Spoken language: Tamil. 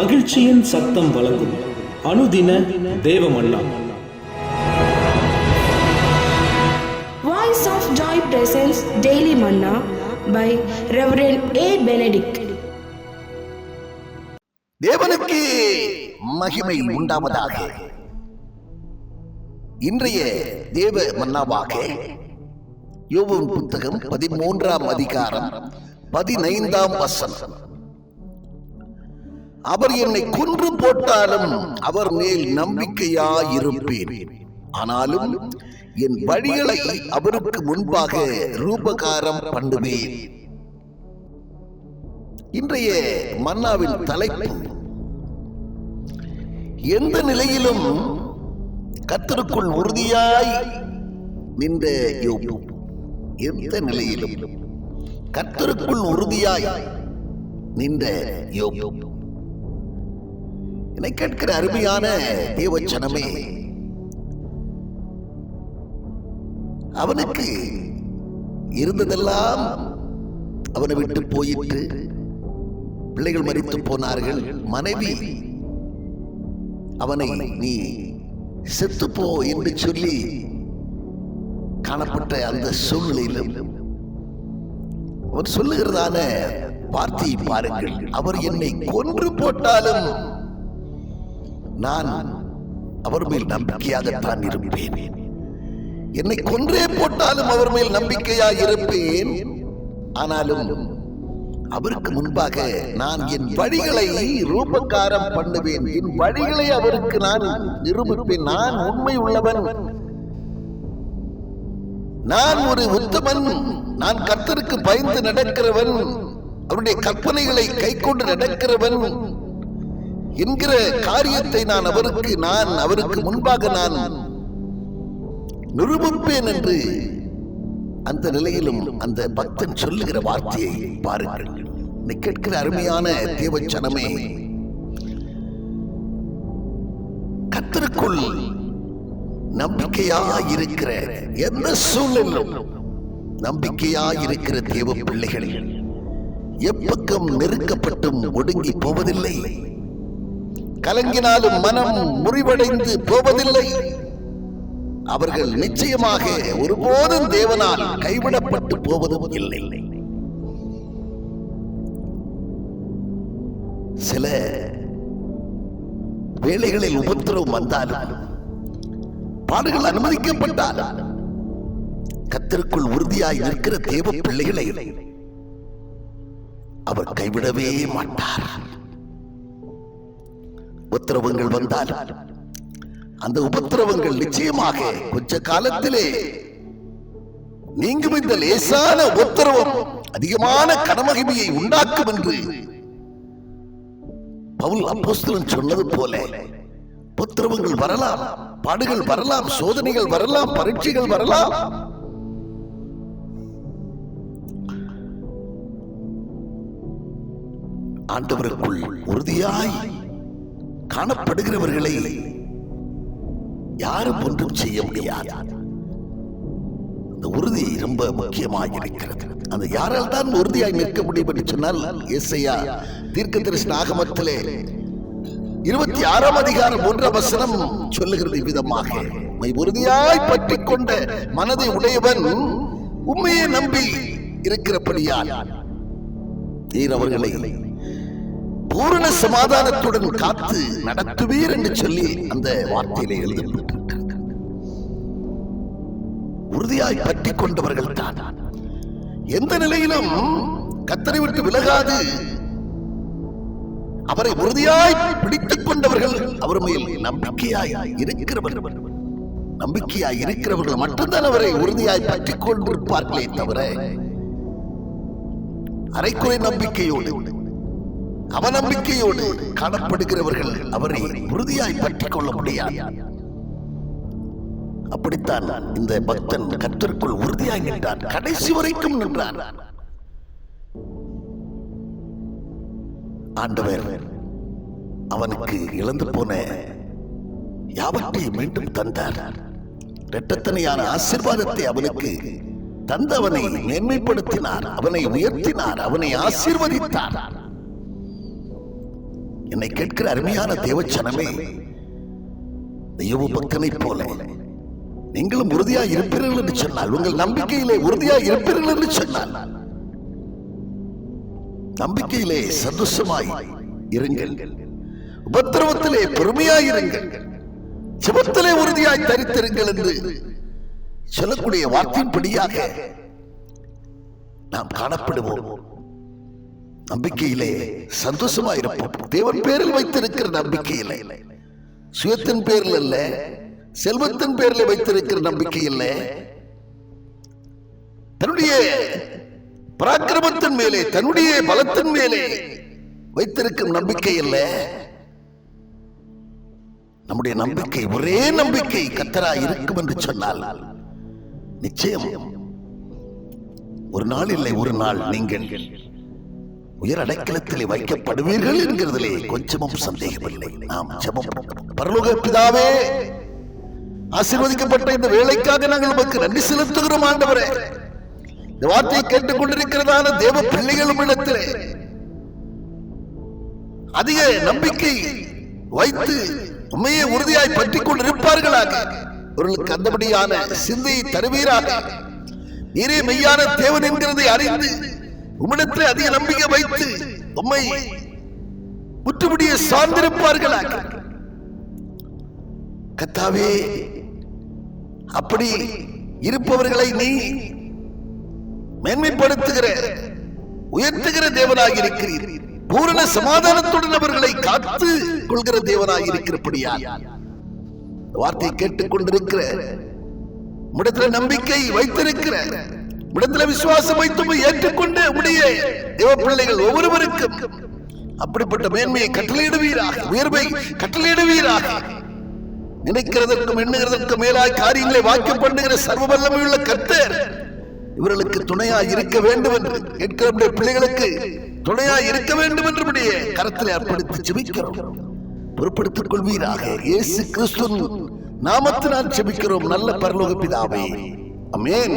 மகிழ்ச்சியின் சத்தம் வழங்கும் அனுதின தேவமன்னா. Voice of Joy presents Daily Manna by Reverend A. Benedict. தேவனுக்கு மகிமை உண்டாவதாக. இன்றைய தேவ மன்னாவாக யோபுவின் புத்தகம் 13ஆம் அதிகாரம் 15ஆம் வசனம். அவர் என்னை கொன்று போட்டாலும் அவர் மேல் நம்பிக்கையாயிருப்பேன், ஆனாலும் என் வழிகளை அவருக்கு முன்பாக ரூபகாரம் பண்ணுவேன். இன்றைய மன்னாவின் தலைப்பு, எந்த நிலையிலும் கர்த்தருக்குள் உறுதியாய் நின்ற யோபு. எந்த நிலையிலும் கர்த்தருக்குள் உறுதியாய் நின்ற யோபு. என்னை கேட்கிற அருமையான தேவச்சனமே, அவனுக்கு இருந்ததெல்லாம் அவனை விட்டு போயிட்டு, பிள்ளைகள் மரித்து போனார்கள், மனைவி அவனை நீ செத்துப்போ என்று சொல்லி காணப்பட்ட அந்த சூழ்நிலையிலும் அவர் சொல்லுகிறதான வார்த்தையை பாருங்கள். அவர் என்னை கொன்று போட்டாலும் நான் அவர் மேல் நம்பிக்கையாகத்தான் இருப்பேன். என்னை கொன்றே போட்டாலும் அவர் மேல் நம்பிக்கையாக இருப்பேன், ஆனாலும் அவருக்கு முன்பாக நான் என் வழிகளை ரூபகாரம் பண்ணுவேன். என் வழிகளை அவருக்கு நான் நிரூபிப்பேன். நான் உண்மை உள்ளவன், நான் ஒரு உத்தமன், நான் கர்த்தருக்கு பயந்து நடக்கிறவன், அவருடைய கற்பனைகளை கை கொண்டு நடக்கிறவன் என்கிற காரியத்தை நான் அவருக்கு முன்பாக நான் நிரூபிப்பேன் என்று அந்த நிலையிலும் அந்த பக்தன் சொல்லுகிற வார்த்தையை பாருங்கள். நீ கேட்கிற அருமையான தேவச்சனமே, கர்த்தருக்குள் நம்பிக்கையாயிருக்கிற, எந்த சூழலிலும் நம்பிக்கையாயிருக்கிற தேவ பிள்ளைகள் எப்பக்கம் நெருக்கப்பட்டும் ஒடுங்கி போவதில்லை, கலங்கினாலும் மனம் முறிவடைந்து போவதில்லை. அவர்கள் நிச்சயமாக ஒருபோதும் தேவனால் கைவிடப்பட்டு போவதும் இல்லை. சில வேளைகளில் உபத்திரவம் வந்தாலும், பாடுகள் அனுமதிக்கப்பட்டாலும், கர்த்தருக்குள் உறுதியாய் நிற்கிற தேவ பிள்ளைகளை அவர் கைவிடவே மாட்டார். உபத்திரவங்கள் வந்தாலும் அந்த உபத்திரவங்கள் நிச்சயமாக கொஞ்ச காலத்திலே நீங்கும். இந்த லேசான உபத்திரவம் அதிகமான கனமகிமையை உண்டாக்கும் என்று பவுல் அப்போஸ்தலன் சொன்னது போல, உபத்திரவங்கள் வரலாம், பாடுகள் வரலாம், சோதனைகள் வரலாம், பரீட்சைகள் வரலாம். ஆண்டவருக்குள் உறுதியாய் காணப்படுகிறவர்களை யாரும் ஒன்றும் செய்ய முடியாது. அந்த உறுதி ரொம்ப முக்கியமாக இருக்கிறது. அந்த யாரால் தான் உறுதியாய் நிற்க முடியும் என்று சொன்னால், ஏசாயா தீர்க்கதரிசன ஆகமத்திலே 26ஆம் அதிகாரம் 1ஆம் வசனம் சொல்லுகிறது விதமாக, உறுதியாய் பற்றி கொண்ட மனதை உடையவன் உண்மையை நம்பி இருக்கிறபடியால் நீர் அவர்களை பூரண சமாதானத்துடன் காத்து நடத்துவீர் என்று சொல்லி அந்த வார்த்தையிலே எழுதப்பட்டிருக்கிறது. உறுதியாய் பற்றி கொண்டவர்கள் தான் எந்த நிலையிலும் கர்த்தரை விட்டு விலகாது அவரை உறுதியாய் பிடித்துக் கொண்டவர்கள், அவர் மேல் நம்பிக்கையாய் இருக்கிறவர்கள் மட்டும்தான் அவரை உறுதியாய் பற்றி கொண்டிருப்பார்களே தவிர, அரைக்குறை நம்பிக்கையோடு அவநம்பிக்கையோடு காணப்படுகிறவர்கள் அவரை உறுதியாய் பற்றிக் கொள்ள முடியாது. அப்படித்தான் இந்த பக்தன் கர்த்தருக்குள் உறுதியாய் நின்றான், கடைசி வரைக்கும் நின்றான். ஆண்டவர் அவனுக்கு இழந்து போன யாவற்றையும் மீண்டும் தந்தார். இரட்டத்தனையான ஆசீர்வாதத்தை அவனுக்கு தந்து அவனை மேன்மைப்படுத்தினார், அவனை உயர்த்தினார், அவனை ஆசீர்வதித்தார். என்னை கேட்கிற அருமையான தேவச்சனமே, தெய்வ பக்தனைப் போல நீங்களும் உறுதியா இருப்பீர்கள் என்று சொன்னால், உங்கள் நம்பிக்கையிலே உறுதியா இருப்பீர்கள் என்று சொன்னால், நம்பிக்கையிலே சந்தோஷமாய் இருங்கள், உபத்திரவத்திலே பொறுமையாயிருங்கள், ஜெபத்திலே உறுதியாய் தரித்திருங்கள் என்று சொல்லக்கூடிய வார்த்தையின்படியாக நாம் காணப்படுவோம். நம்பிக்கையிலே சந்தோஷமாயிருப்போம். தேவன் பேரில் வைத்திருக்கிற நம்பிக்கையிலே, சுயத்தின் பேரில் அல்ல, செல்வத்தின் பேரில் வைத்திருக்கிற நம்பிக்கை இல்லை, தன்னுடைய பராக்கிரமத்தின் மேலே, தன்னுடைய பலத்தின் மேலே வைத்திருக்கும் நம்பிக்கை இல்லை. நம்முடைய நம்பிக்கை, ஒரே நம்பிக்கை கர்த்தராய் இருக்கும் என்று சொன்னால், நிச்சயம் ஒரு நாள் இல்லை ஒரு நாள் நீங்கள் உயர் அடைக்கலத்திலே வைக்கப்படுவீர்கள் என்கிறதிலே கொஞ்சமும் சந்தேகமில்லை. நாம் ஜெபம். பரலோக பிதாவே, ஆசீர்வதிக்கப்பட்ட இந்த வேலைக்காக நாங்கள் உமக்கு நன்றி செலுத்துகிறோம் ஆண்டவரே. இந்த வார்த்தையை கேட்டுக் கொண்டிருக்கிறதான தேவ பிள்ளைகளும் இடத்திலே அதிக நம்பிக்கை வைத்து உண்மையை உறுதியாய் பற்றிக் கொண்டிருப்பார்களாக. அவர்களுக்கு அந்தபடியான சிந்தையை தருவீராக. நீரே மெய்யான தேவன் என்கிறதை அறிந்து உம்மிடத்தில் அதிக நம்பிக்கை வைத்து உம்மை முற்றுமுடிய சார்ந்திருப்பார்களாக. கர்த்தாவே, அப்படி இருப்பவர்களை நீ மேன்மைப்படுத்துகிற உயர்த்துகிற தேவனாக இருக்கிறீர். பூரண சமாதானத்துடன் அவர்களை காத்து கொள்கிற தேவனாக இருக்கிறபடியால் வார்த்தையை கேட்டுக் கொண்டிருக்கிற, உம்மிடத்தில் நம்பிக்கை வைத்திருக்கிற, உம்மிடத்தில் விசுவாசம் வைத்து ஏற்றுக்கொண்டு உம்முடைய தேவ பிள்ளைகள் ஒவ்வொருவருக்கும் அப்படிப்பட்ட மேன்மையை கட்டளையிடுவீராக, உயர்வை கட்டளையிடுவீராக. நினைக்கிறதற்கும் எண்ணுகிறதற்கும் மேலாய் காரியங்களை வாக்கியம் பண்ணுகிற சர்வ வல்லமையுள்ள கர்த்தர் இவர்களுக்கு துணையாய் இருக்க வேண்டும் என்று கேட்கிற பிள்ளைகளுக்கு துணையாய் இருக்க வேண்டும் என்று கரத்தில் அர்ப்பணித்து ஜெபிக்கிறோம். பொறுப்படுத்திக் கொள்வீராக. இயேசு கிறிஸ்துவின் நாமத்தினால் ஜெபிக்கிறோம் நல்ல பரலோக பிதாவே. ஆமென்.